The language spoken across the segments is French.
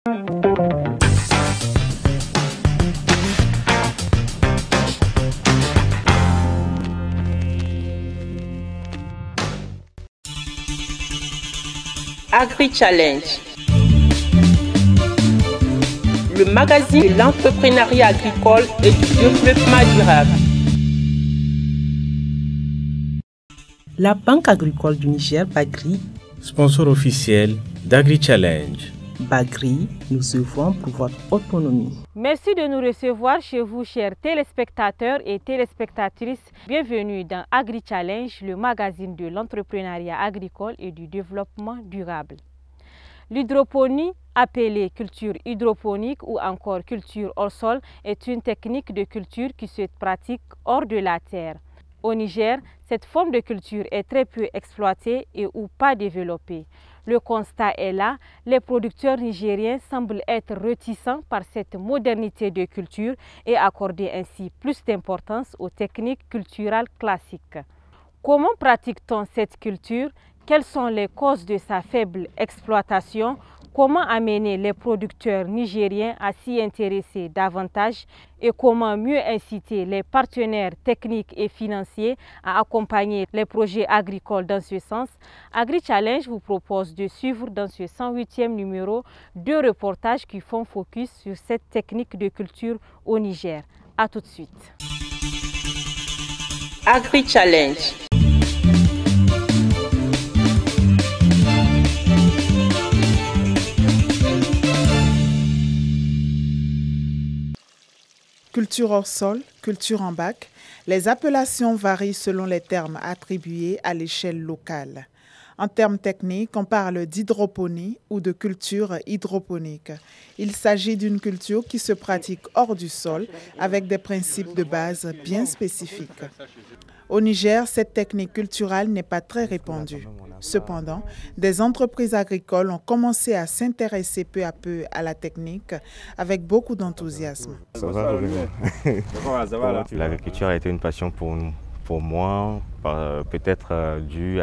Agri-Challenge, le magazine de l'entrepreneuriat agricole et du développement durable. La Banque agricole du Niger, Bagri, sponsor officiel d'Agri-Challenge. Bagri, nous œuvrons pour votre autonomie. Merci de nous recevoir chez vous, chers téléspectateurs et téléspectatrices. Bienvenue dans Agri-Challenge, le magazine de l'entrepreneuriat agricole et du développement durable. L'hydroponie, appelée culture hydroponique ou encore culture hors sol, est une technique de culture qui se pratique hors de la terre. Au Niger, cette forme de culture est très peu exploitée et ou pas développée. Le constat est là, les producteurs nigériens semblent être réticents par cette modernité de culture et accorder ainsi plus d'importance aux techniques culturelles classiques. Comment pratique-t-on cette culture? Quelles sont les causes de sa faible exploitation? Comment amener les producteurs nigériens à s'y intéresser davantage et comment mieux inciter les partenaires techniques et financiers à accompagner les projets agricoles dans ce sens? Agri-Challenge vous propose de suivre dans ce 108e numéro 2 reportages qui font focus sur cette technique de culture au Niger. A tout de suite. Agri-Challenge. Culture hors sol, culture en bac, les appellations varient selon les termes attribués à l'échelle locale. En termes techniques, on parle d'hydroponie ou de culture hydroponique. Il s'agit d'une culture qui se pratique hors du sol avec des principes de base bien spécifiques. Au Niger, cette technique culturelle n'est pas très répandue. Cependant, des entreprises agricoles ont commencé à s'intéresser peu à peu à la technique avec beaucoup d'enthousiasme. L'agriculture a été une passion pour moi, peut-être dû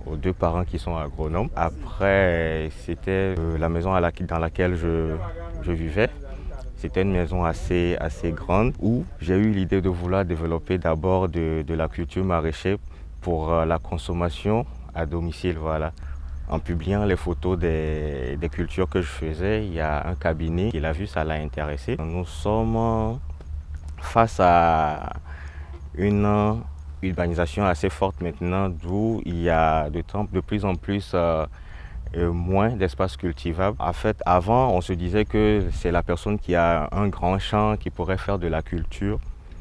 aux deux parents qui sont agronomes. Après, c'était la maison dans laquelle je vivais. C'était une maison assez grande où j'ai eu l'idée de vouloir développer d'abord de la culture maraîchère pour la consommation à domicile. Voilà. En publiant les photos des cultures que je faisais, il y a un cabinet qui l'a vu, ça l'a intéressé. Nous sommes face à une urbanisation assez forte maintenant, d'où il y a de plus en plus moins d'espace cultivable. En fait, avant, on se disait que c'est la personne qui a un grand champ qui pourrait faire de la culture,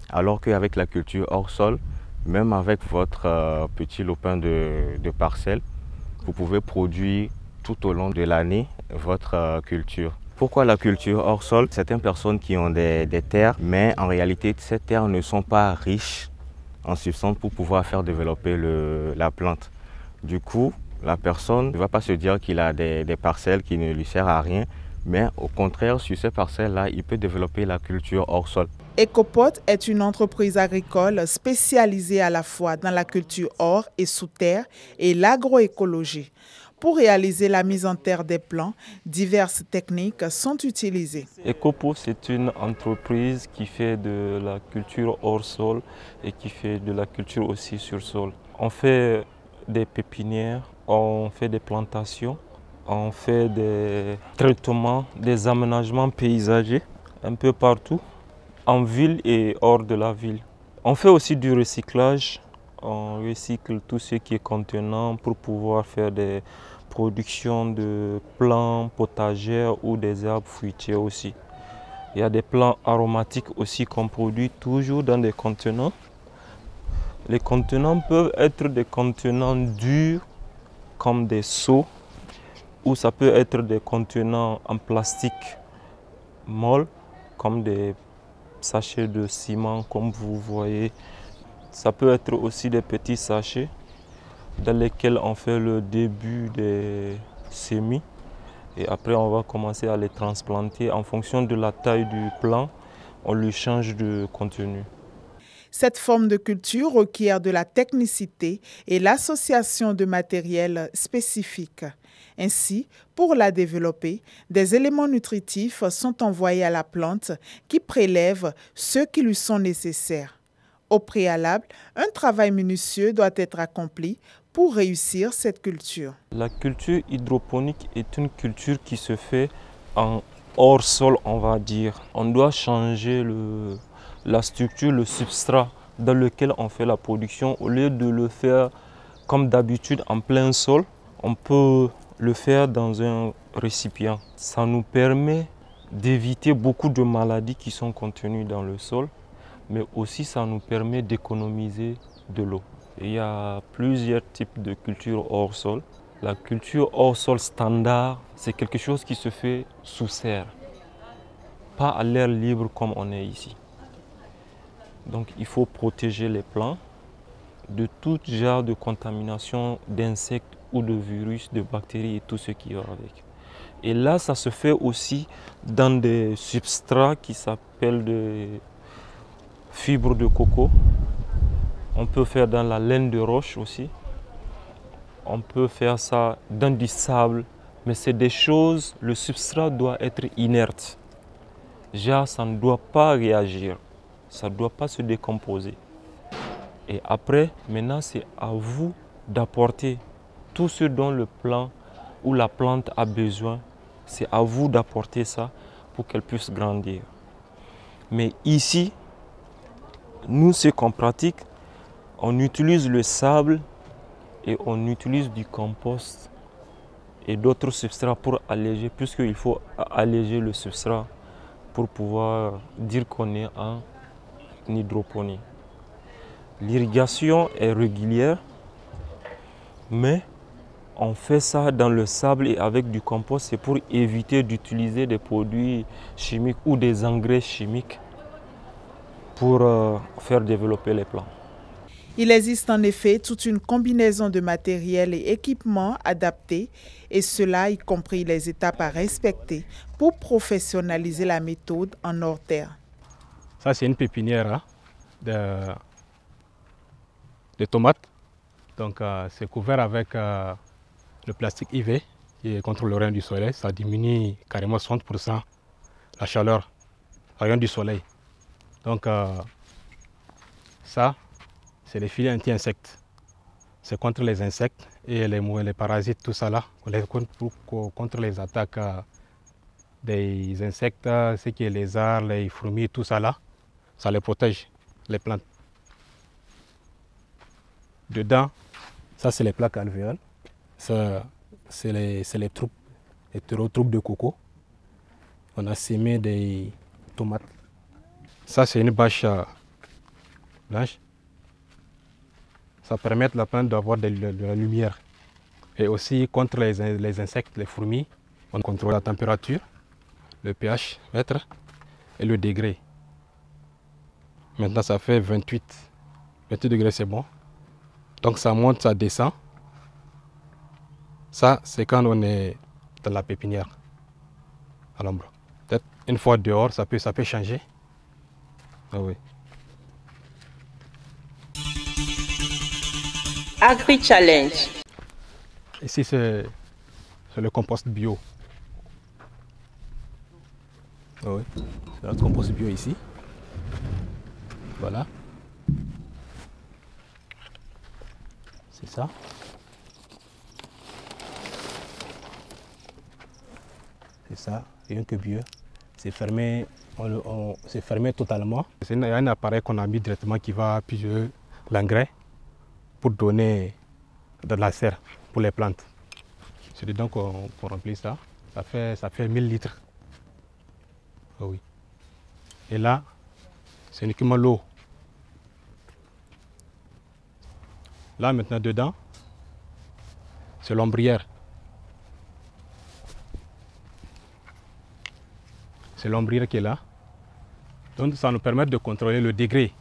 alors qu'avec la culture hors sol, même avec votre petit lopin de parcelle, vous pouvez produire tout au long de l'année votre culture. Pourquoi la culture hors sol? Certaines personnes qui ont des terres, mais en réalité, ces terres ne sont pas riches en substance pour pouvoir faire développer la plante. Du coup, la personne ne va pas se dire qu'il a des parcelles qui ne lui servent à rien, mais au contraire, sur ces parcelles-là, il peut développer la culture hors sol. Ecopot est une entreprise agricole spécialisée à la fois dans la culture hors et sous terre et l'agroécologie. Pour réaliser la mise en terre des plants, diverses techniques sont utilisées. Ecopot, c'est une entreprise qui fait de la culture hors sol et qui fait de la culture aussi sur sol. On fait des pépinières, on fait des plantations, on fait des traitements, des aménagements paysagers un peu partout, en ville et hors de la ville. On fait aussi du recyclage, on recycle tout ce qui est contenant pour pouvoir faire des productions de plants potagers ou des arbres fruitiers aussi. Il y a des plants aromatiques aussi qu'on produit toujours dans des contenants. Les contenants peuvent être des contenants durs comme des seaux ou ça peut être des contenants en plastique molle comme des sachets de ciment comme vous voyez. Ça peut être aussi des petits sachets dans lesquels on fait le début des semis et après on va commencer à les transplanter en fonction de la taille du plant, on lui change de contenu. Cette forme de culture requiert de la technicité et l'association de matériel spécifiques. Ainsi, pour la développer, des éléments nutritifs sont envoyés à la plante qui prélève ceux qui lui sont nécessaires. Au préalable, un travail minutieux doit être accompli pour réussir cette culture. La culture hydroponique est une culture qui se fait en hors sol, on va dire. On doit changer la structure, le substrat dans lequel on fait la production. Au lieu de le faire comme d'habitude en plein sol, on peut le faire dans un récipient. Ça nous permet d'éviter beaucoup de maladies qui sont contenues dans le sol, mais aussi ça nous permet d'économiser de l'eau. Il y a plusieurs types de cultures hors sol. La culture hors sol standard, c'est quelque chose qui se fait sous serre, pas à l'air libre comme on est ici. Donc il faut protéger les plants de tout genre de contamination d'insectes ou de virus, de bactéries et tout ce qui va avec. Et là, ça se fait aussi dans des substrats qui s'appellent des fibres de coco. On peut faire dans la laine de roche aussi. On peut faire ça dans du sable. Mais c'est des choses, le substrat doit être inerte. Genre, ça ne doit pas réagir. Ça ne doit pas se décomposer. Et après, maintenant, c'est à vous d'apporter tout ce dont le plant ou la plante a besoin. C'est à vous d'apporter ça pour qu'elle puisse grandir. Mais ici, nous, ce qu'on pratique, on utilise le sable et on utilise du compost et d'autres substrats pour alléger, puisqu'il faut alléger le substrat pour pouvoir dire qu'on est en hydroponie. L'irrigation est régulière, mais on fait ça dans le sable et avec du compost, c'est pour éviter d'utiliser des produits chimiques ou des engrais chimiques pour faire développer les plants. Il existe en effet toute une combinaison de matériel et équipements adaptés, et cela y compris les étapes à respecter pour professionnaliser la méthode en hors terre. Ça, c'est une pépinière de tomates. Donc, c'est couvert avec le plastique IV qui est contre le rayon du soleil. Ça diminue carrément 60% la chaleur, le rayon du soleil. Donc, ça, c'est les filets anti-insectes. C'est contre les insectes et les parasites, tout ça là, contre les attaques des insectes, ce qui est les lézards, les fourmis, tout ça là, ça les protège, les plantes. Dedans, ça c'est les plaques alvéoles, ça c'est les troupes de coco. On a sémé des tomates. Ça c'est une bâche blanche. Ça permet à la plante d'avoir de la lumière. Et aussi contre les insectes, les fourmis, on contrôle la température, le pH mètre et le degré. Maintenant ça fait 28 degrés, c'est bon. Donc ça monte, ça descend. Ça c'est quand on est dans la pépinière, à l'ombre. Peut-être une fois dehors, ça peut changer. Ah oui. Agri Challenge. Ici, c'est le compost bio. Oui, c'est notre compost bio ici. Voilà. C'est ça. C'est ça, rien que bio. C'est fermé, c'est fermé totalement. C'est un appareil qu'on a mis directement qui va piger l'engrais pour donner de la serre pour les plantes. C'est dedans qu'on remplit ça. Ça fait 1000 litres. Oh oui. Et là, c'est uniquement l'eau. Là, maintenant, dedans, c'est l'ombrière. C'est l'ombrière qui est là. Donc, ça nous permet de contrôler le degré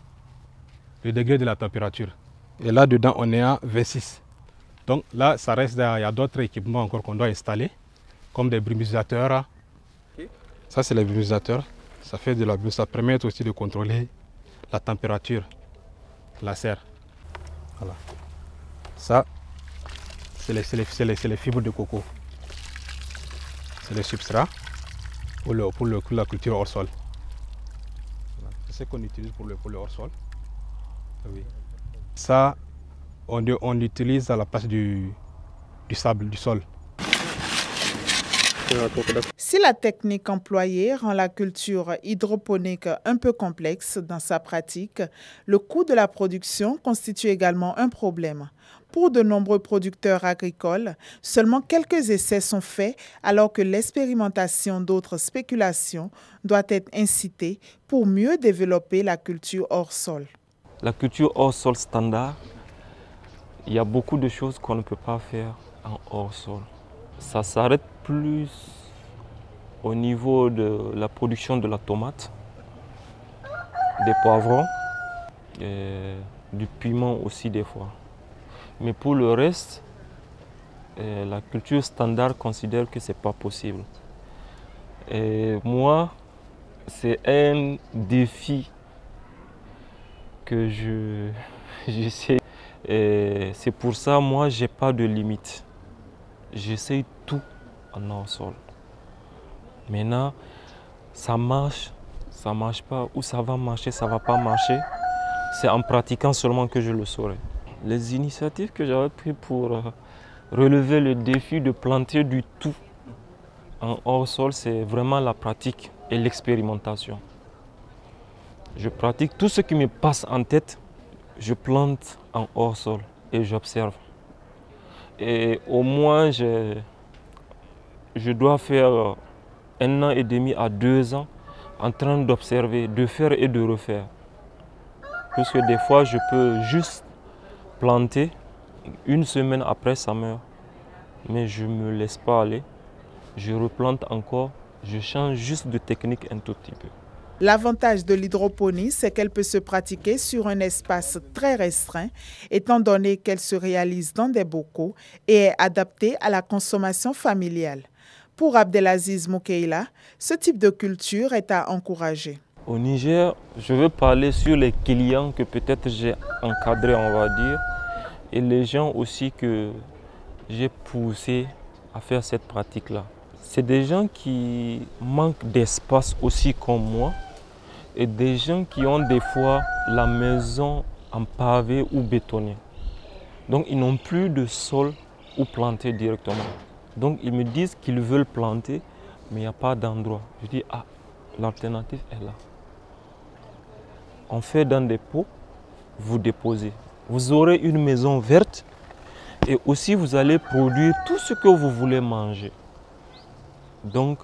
de la température. Et là, dedans, on est à 26. Donc là, ça reste, il y a d'autres équipements encore qu'on doit installer, comme des brumisateurs. Okay. Ça, c'est les brumisateurs. Ça permet aussi de contrôler la température la serre. Voilà. Ça, c'est les fibres de coco. C'est le substrat pour la culture hors sol. Voilà. C'est ce qu'on utilise pour le hors sol. Oui. Ça, on l'utilise à la place du sable, du sol. Si la technique employée rend la culture hydroponique un peu complexe dans sa pratique, le coût de la production constitue également un problème. Pour de nombreux producteurs agricoles, seulement quelques essais sont faits alors que l'expérimentation d'autres spéculations doit être incitée pour mieux développer la culture hors sol. La culture hors sol standard, il y a beaucoup de choses qu'on ne peut pas faire en hors sol. Ça s'arrête plus au niveau de la production de la tomate, des poivrons, et du piment aussi des fois. Mais pour le reste, la culture standard considère que ce n'est pas possible. Et moi, c'est un défi que j'essaie. Et c'est pour ça, moi, je n'ai pas de limite. J'essaie tout en hors sol. Maintenant, ça marche pas, ou ça va marcher, ça va pas marcher. C'est en pratiquant seulement que je le saurai. Les initiatives que j'avais prises pour relever le défi de planter du tout en hors sol, c'est vraiment la pratique et l'expérimentation. Je pratique tout ce qui me passe en tête, je plante en hors sol et j'observe. Et au moins, je dois faire 1 an et demi à 2 ans en train d'observer, de faire et de refaire. Parce que des fois, je peux juste planter, 1 semaine après, ça meurt. Mais je ne me laisse pas aller, je replante encore, je change juste de technique un tout petit peu. L'avantage de l'hydroponie, c'est qu'elle peut se pratiquer sur un espace très restreint, étant donné qu'elle se réalise dans des bocaux et est adaptée à la consommation familiale. Pour Abdelaziz Moukeila, ce type de culture est à encourager. Au Niger, je veux parler sur les clients que peut-être j'ai encadrés, on va dire, et les gens aussi que j'ai poussé à faire cette pratique-là. C'est des gens qui manquent d'espace aussi comme moi, et des gens qui ont des fois la maison en pavé ou bétonné. Donc ils n'ont plus de sol où planter directement. Donc ils me disent qu'ils veulent planter, mais il n'y a pas d'endroit. Je dis, ah, l'alternative est là. On fait dans des pots, vous déposez. Vous aurez une maison verte et aussi vous allez produire tout ce que vous voulez manger. Donc,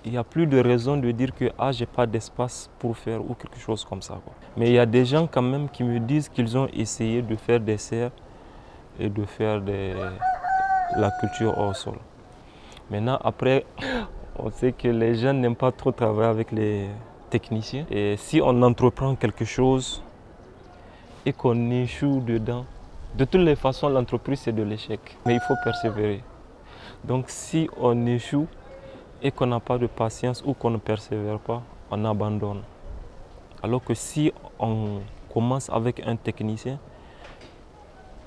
il n'y a plus de raison de dire que ah, je n'ai pas d'espace pour faire ou quelque chose comme ça, quoi. Mais il y a des gens quand même qui me disent qu'ils ont essayé de faire des serres et de faire la culture hors sol. Maintenant, après, on sait que les gens n'aiment pas trop travailler avec les techniciens. Et si on entreprend quelque chose et qu'on échoue dedans, de toutes les façons, l'entreprise, c'est de l'échec. Mais il faut persévérer. Donc, si on échoue, et qu'on n'a pas de patience ou qu'on ne persévère pas, on abandonne. Alors que si on commence avec un technicien,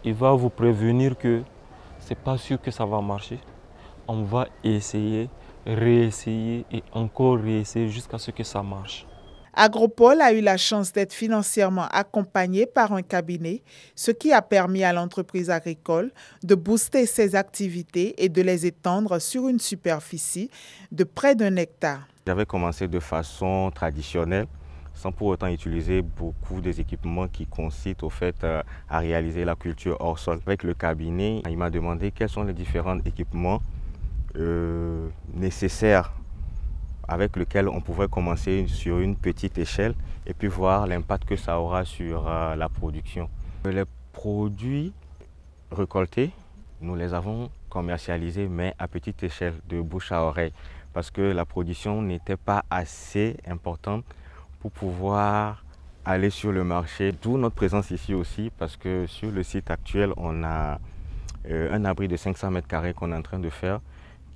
il va vous prévenir que ce n'est pas sûr que ça va marcher. On va essayer, réessayer et encore réessayer jusqu'à ce que ça marche. Agropole a eu la chance d'être financièrement accompagné par un cabinet, ce qui a permis à l'entreprise agricole de booster ses activités et de les étendre sur une superficie de près d'1 hectare. J'avais commencé de façon traditionnelle, sans pour autant utiliser beaucoup des équipements qui consistent au fait à réaliser la culture hors sol. Avec le cabinet, il m'a demandé quels sont les différents équipements nécessaires avec lequel on pouvait commencer sur une petite échelle et puis voir l'impact que ça aura sur la production. Les produits récoltés, nous les avons commercialisés, mais à petite échelle, de bouche à oreille, parce que la production n'était pas assez importante pour pouvoir aller sur le marché. D'où notre présence ici aussi, parce que sur le site actuel, on a un abri de 500 mètres carrés qu'on est en train de faire,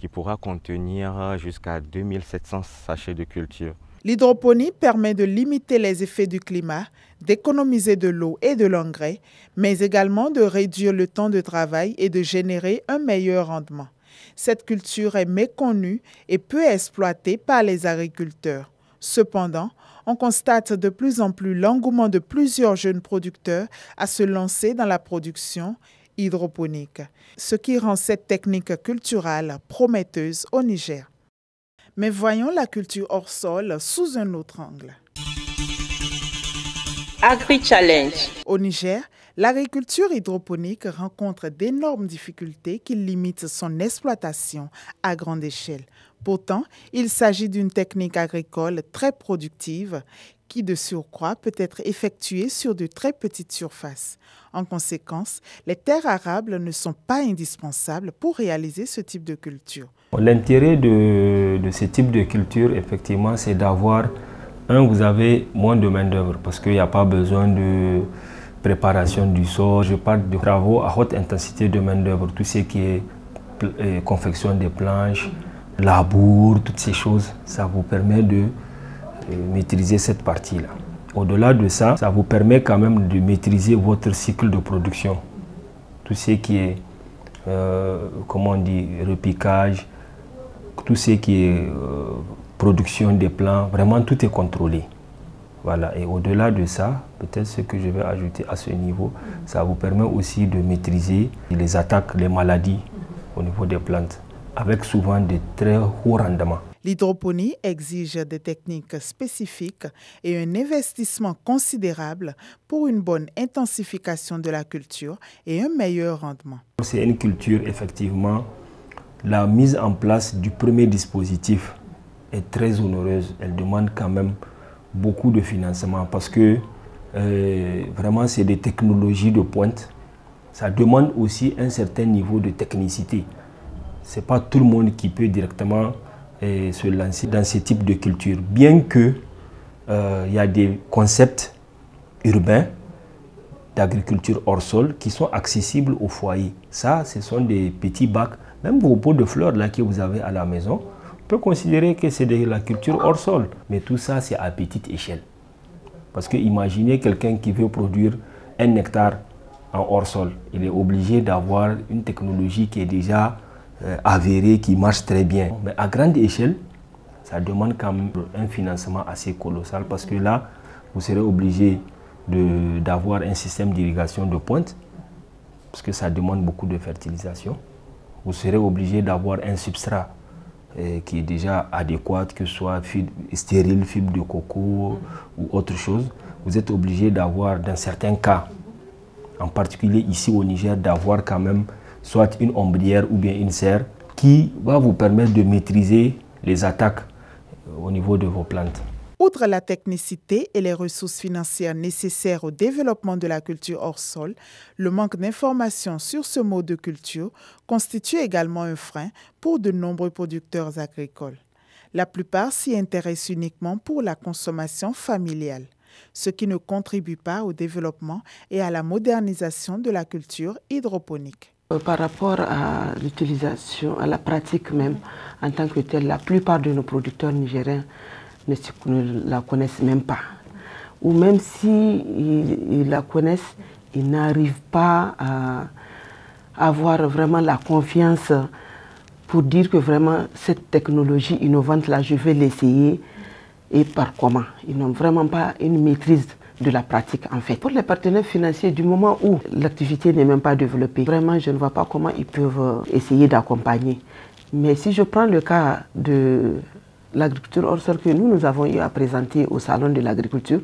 qui pourra contenir jusqu'à 2700 sachets de culture. L'hydroponie permet de limiter les effets du climat, d'économiser de l'eau et de l'engrais, mais également de réduire le temps de travail et de générer un meilleur rendement. Cette culture est méconnue et peu exploitée par les agriculteurs. Cependant, on constate de plus en plus l'engouement de plusieurs jeunes producteurs à se lancer dans la production hydroponique, ce qui rend cette technique culturelle prometteuse au Niger. Mais voyons la culture hors sol sous un autre angle. Agri-Challenge. Au Niger, l'agriculture hydroponique rencontre d'énormes difficultés qui limitent son exploitation à grande échelle. Pourtant, il s'agit d'une technique agricole très productive qui, de surcroît, peut être effectuée sur de très petites surfaces. En conséquence, les terres arables ne sont pas indispensables pour réaliser ce type de culture. L'intérêt de ce type de culture, effectivement, c'est d'avoir, vous avez moins de main-d'œuvre parce qu'il n'y a pas besoin de préparation du sol. Je parle de travaux à haute intensité de main-d'œuvre, tout ce qui est confection des planches, labour, toutes ces choses, ça vous permet de maîtriser cette partie-là. Au-delà de ça, ça vous permet quand même de maîtriser votre cycle de production. Tout ce qui est, comment on dit, repiquage, tout ce qui est production des plants, vraiment tout est contrôlé. Voilà. Et au-delà de ça, peut-être ce que je vais ajouter à ce niveau, ça vous permet aussi de maîtriser les attaques, les maladies au niveau des plantes, avec souvent de très hauts rendements. L'hydroponie exige des techniques spécifiques et un investissement considérable pour une bonne intensification de la culture et un meilleur rendement. C'est une culture, effectivement, la mise en place du premier dispositif est très onéreuse. Elle demande quand même beaucoup de financement parce que vraiment c'est des technologies de pointe. Ça demande aussi un certain niveau de technicité. Ce n'est pas tout le monde qui peut directement se lancer dans ce type de culture. Bien que y a des concepts urbains d'agriculture hors sol qui sont accessibles au foyer. Ça, ce sont des petits bacs. Même vos pots de fleurs là, que vous avez à la maison, on peut considérer que c'est de la culture hors sol. Mais tout ça, c'est à petite échelle. Parce que imaginez quelqu'un qui veut produire 1 hectare en hors sol. Il est obligé d'avoir une technologie qui est déjà avérée, qui marche très bien. Mais à grande échelle, ça demande quand même un financement assez colossal parce que là, vous serez obligé d'avoir un système d'irrigation de pointe parce que ça demande beaucoup de fertilisation. Vous serez obligé d'avoir un substrat qui est déjà adéquat, que ce soit stérile, fibre de coco ou autre chose. Vous êtes obligé d'avoir, dans certains cas, en particulier ici au Niger, d'avoir quand même soit une ombrière ou bien une serre qui va vous permettre de maîtriser les attaques au niveau de vos plantes. Outre la technicité et les ressources financières nécessaires au développement de la culture hors sol, le manque d'informations sur ce mode de culture constitue également un frein pour de nombreux producteurs agricoles. La plupart s'y intéressent uniquement pour la consommation familiale, ce qui ne contribue pas au développement et à la modernisation de la culture hydroponique. Par rapport à l'utilisation, à la pratique même, en tant que telle, la plupart de nos producteurs nigériens ne la connaissent même pas. Ou même s'ils la connaissent, ils n'arrivent pas à avoir vraiment la confiance pour dire que vraiment cette technologie innovante là, je vais l'essayer et par comment. Ils n'ont vraiment pas une maîtrise de la pratique en fait. Pour les partenaires financiers, du moment où l'activité n'est même pas développée, vraiment je ne vois pas comment ils peuvent essayer d'accompagner. Mais si je prends le cas de l'agriculture hors sol que nous avons eu à présenter au salon de l'agriculture,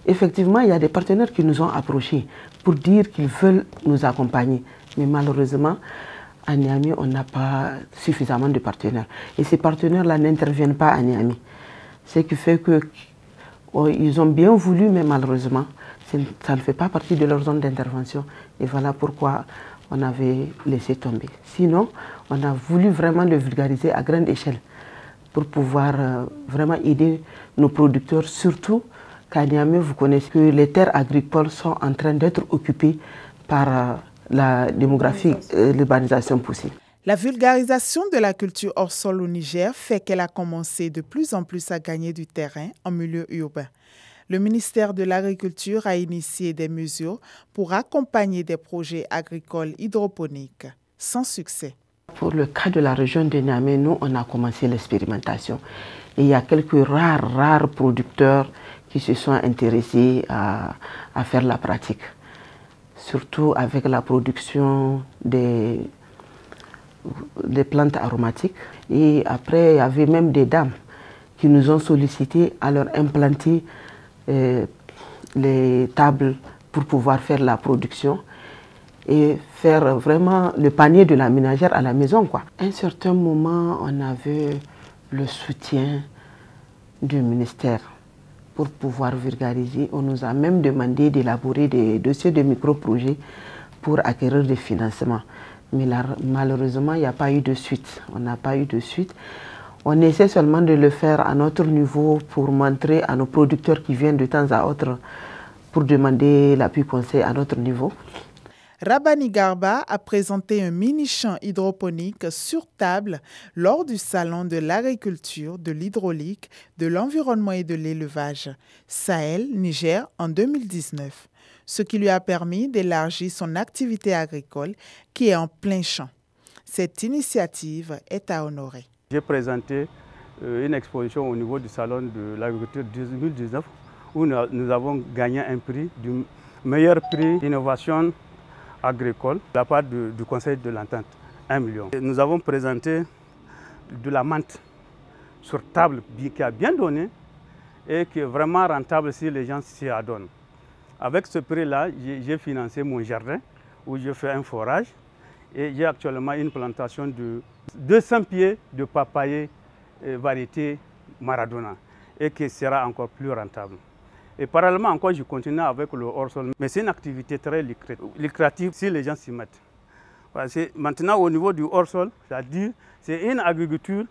effectivement il y a des partenaires qui nous ont approchés pour dire qu'ils veulent nous accompagner. Mais malheureusement, à Niamey, on n'a pas suffisamment de partenaires. Et ces partenaires-là n'interviennent pas à Niamey. Ce qui fait que ils ont bien voulu, mais malheureusement, ça ne fait pas partie de leur zone d'intervention. Et voilà pourquoi on avait laissé tomber. Sinon, on a voulu vraiment le vulgariser à grande échelle pour pouvoir vraiment aider nos producteurs, surtout qu'à Niamey, vous connaissez que les terres agricoles sont en train d'être occupées par la démographie, l'urbanisation poussée. La vulgarisation de la culture hors sol au Niger fait qu'elle a commencé de plus en plus à gagner du terrain en milieu urbain. Le ministère de l'Agriculture a initié des mesures pour accompagner des projets agricoles hydroponiques, sans succès. Pour le cas de la région de Niamey, nous, on a commencé l'expérimentation. Et il y a quelques rares producteurs qui se sont intéressés à faire la pratique. Surtout avec la production des plantes aromatiques. Et après, il y avait même des dames qui nous ont sollicité à leur implanter les tables pour pouvoir faire la production et faire vraiment le panier de la ménagère à la maison, quoi. À un certain moment, on avait le soutien du ministère pour pouvoir vulgariser. On nous a même demandé d'élaborer des dossiers de micro-projets pour acquérir des financements. Mais là, malheureusement, il n'y a pas eu de suite. On n'a pas eu de suite. On essaie seulement de le faire à notre niveau pour montrer à nos producteurs qui viennent de temps à autre pour demander l'appui conseil à notre niveau. Rabani Garba a présenté un mini-champ hydroponique sur table lors du salon de l'agriculture, de l'hydraulique, de l'environnement et de l'élevage, Sahel, Niger, en 2019, ce qui lui a permis d'élargir son activité agricole qui est en plein champ. Cette initiative est à honorer. J'ai présenté une exposition au niveau du salon de l'agriculture 2019 où nous avons gagné un prix, du meilleur prix d'innovation agricole de la part du Conseil de l'Entente, 1 million. Et nous avons présenté de la menthe sur table qui a bien donné et qui est vraiment rentable si les gens s'y adonnent. Avec ce prix-là, j'ai financé mon jardin où je fais un forage et j'ai actuellement une plantation de 200 pieds de papayer variété Maradona et qui sera encore plus rentable. Et parallèlement encore, je continue avec le hors-sol. Mais c'est une activité très lucrative si les gens s'y mettent. Parce que maintenant, au niveau du hors-sol, c'est-à-dire c'est une agriculture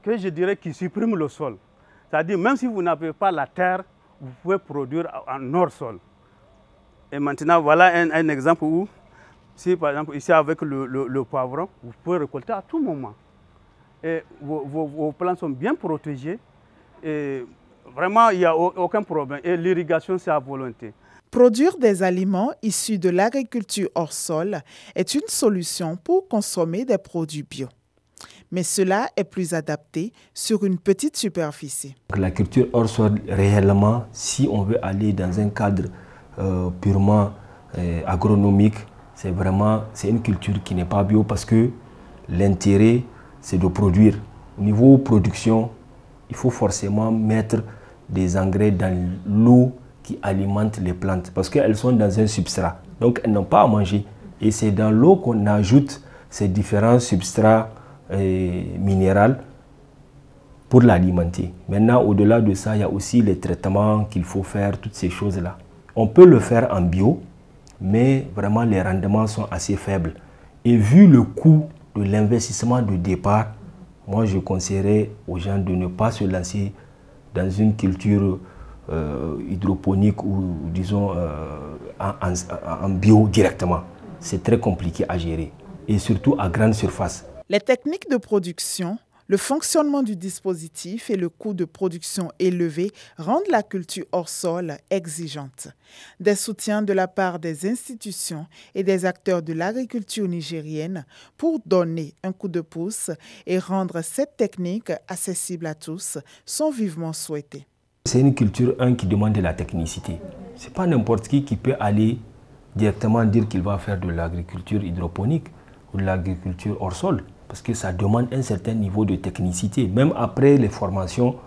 que je dirais qui supprime le sol. C'est-à-dire même si vous n'avez pas la terre, vous pouvez produire en hors-sol. Et maintenant, voilà un exemple où, si par exemple ici avec le poivron, vous pouvez récolter à tout moment. Et vos plantes sont bien protégées. Et vraiment, il n'y a aucun problème. Et l'irrigation, c'est à volonté. Produire des aliments issus de l'agriculture hors sol est une solution pour consommer des produits bio. Mais cela est plus adapté sur une petite superficie. La culture hors sol, réellement, si on veut aller dans un cadre purement agronomique, c'est une culture qui n'est pas bio parce que l'intérêt, c'est de produire. Au niveau production, il faut forcément mettre des engrais dans l'eau qui alimente les plantes parce qu'elles sont dans un substrat. Donc, elles n'ont pas à manger. Et c'est dans l'eau qu'on ajoute ces différents substrats minéraux pour l'alimenter. Maintenant, au-delà de ça, il y a aussi les traitements qu'il faut faire, toutes ces choses-là. On peut le faire en bio, mais vraiment les rendements sont assez faibles. Et vu le coût de l'investissement de départ, moi je conseillerais aux gens de ne pas se lancer dans une culture hydroponique ou disons en bio directement. C'est très compliqué à gérer et surtout à grande surface. Les techniques de production, le fonctionnement du dispositif et le coût de production élevé rendent la culture hors sol exigeante. Des soutiens de la part des institutions et des acteurs de l'agriculture nigérienne pour donner un coup de pouce et rendre cette technique accessible à tous sont vivement souhaités. C'est une culture qui demande de la technicité. Ce n'est pas n'importe qui peut aller directement dire qu'il va faire de l'agriculture hydroponique ou de l'agriculture hors sol. Parce que ça demande un certain niveau de technicité. Même après les formations,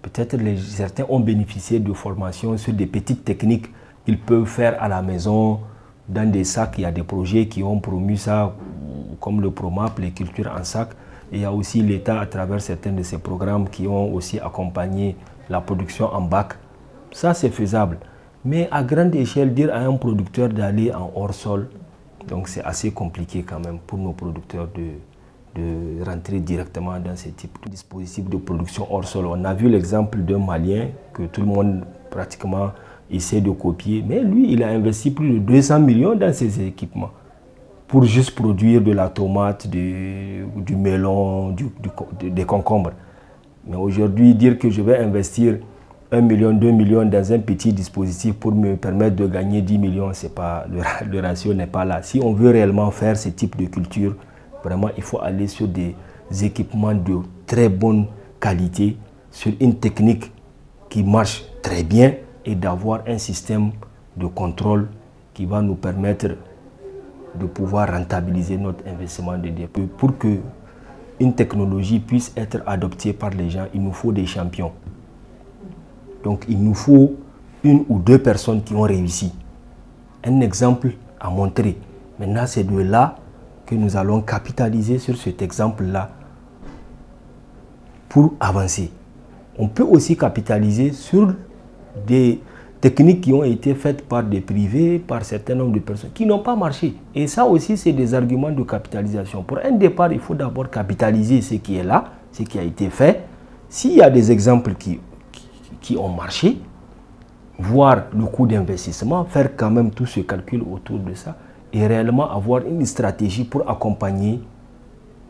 peut-être certains ont bénéficié de formations sur des petites techniques qu'ils peuvent faire à la maison, dans des sacs. Il y a des projets qui ont promu ça, comme le PROMAP, les cultures en sac. Et il y a aussi l'État, à travers certains de ces programmes, qui ont aussi accompagné la production en bac. Ça, c'est faisable. Mais à grande échelle, dire à un producteur d'aller en hors-sol, donc c'est assez compliqué quand même pour nos producteurs de rentrer directement dans ce type de dispositif de production hors sol. On a vu l'exemple d'un Malien que tout le monde pratiquement essaie de copier, mais lui, il a investi plus de 200 millions dans ses équipements pour juste produire de la tomate, du melon, des concombres. Mais aujourd'hui, dire que je vais investir 1 million, 2 millions dans un petit dispositif pour me permettre de gagner 10 millions, c'est pas, le ratio n'est pas là. Si on veut réellement faire ce type de culture, vraiment, il faut aller sur des équipements de très bonne qualité, sur une technique qui marche très bien et d'avoir un système de contrôle qui va nous permettre de pouvoir rentabiliser notre investissement de dépôt. Pour que une technologie puisse être adoptée par les gens, il nous faut des champions. Donc il nous faut 1 ou 2 personnes qui ont réussi. Un exemple à montrer. Maintenant, c'est de là que nous allons capitaliser sur cet exemple-là pour avancer. On peut aussi capitaliser sur des techniques qui ont été faites par des privés, par un certain nombre de personnes, qui n'ont pas marché. Et ça aussi, c'est des arguments de capitalisation. Pour un départ, il faut d'abord capitaliser ce qui est là, ce qui a été fait. S'il y a des exemples qui ont marché, voir le coût d'investissement, faire quand même tout ce calcul autour de ça, et réellement avoir une stratégie pour accompagner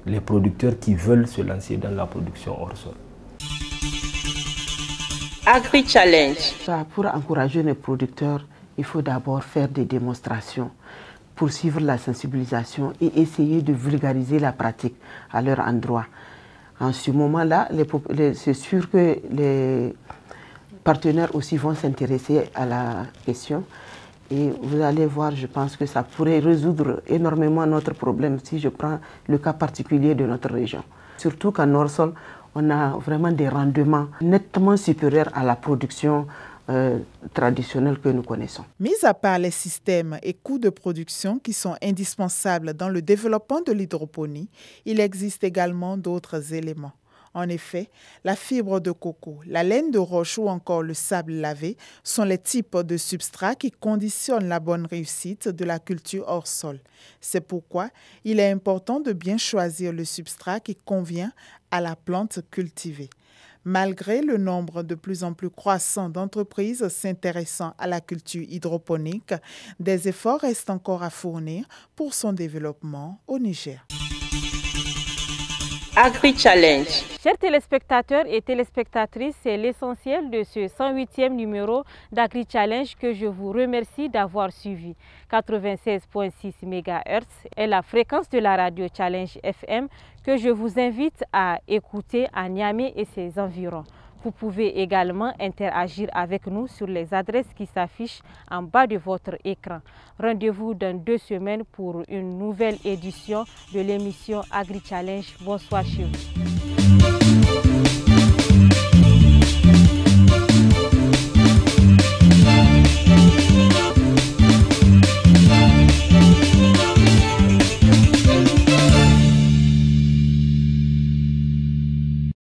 les producteurs qui veulent se lancer dans la production hors sol. Agri-Challenge. Pour encourager les producteurs, il faut d'abord faire des démonstrations, poursuivre la sensibilisation et essayer de vulgariser la pratique à leur endroit. En ce moment-là, c'est sûr que les partenaires aussi vont s'intéresser à la question. Et vous allez voir, je pense que ça pourrait résoudre énormément notre problème si je prends le cas particulier de notre région. Surtout qu'en hors-sol, on a vraiment des rendements nettement supérieurs à la production traditionnelle que nous connaissons. Mis à part les systèmes et coûts de production qui sont indispensables dans le développement de l'hydroponie, il existe également d'autres éléments. En effet, la fibre de coco, la laine de roche ou encore le sable lavé sont les types de substrats qui conditionnent la bonne réussite de la culture hors sol. C'est pourquoi il est important de bien choisir le substrat qui convient à la plante cultivée. Malgré le nombre de plus en plus croissant d'entreprises s'intéressant à la culture hydroponique, des efforts restent encore à fournir pour son développement au Niger. Agri-Challenge. Chers téléspectateurs et téléspectatrices, c'est l'essentiel de ce 108e numéro d'Agri-Challenge que je vous remercie d'avoir suivi. 96.6 MHz est la fréquence de la radio Challenge FM que je vous invite à écouter à Niamey et ses environs. Vous pouvez également interagir avec nous sur les adresses qui s'affichent en bas de votre écran. Rendez-vous dans 2 semaines pour une nouvelle édition de l'émission Agri-Challenge. Bonsoir chez vous.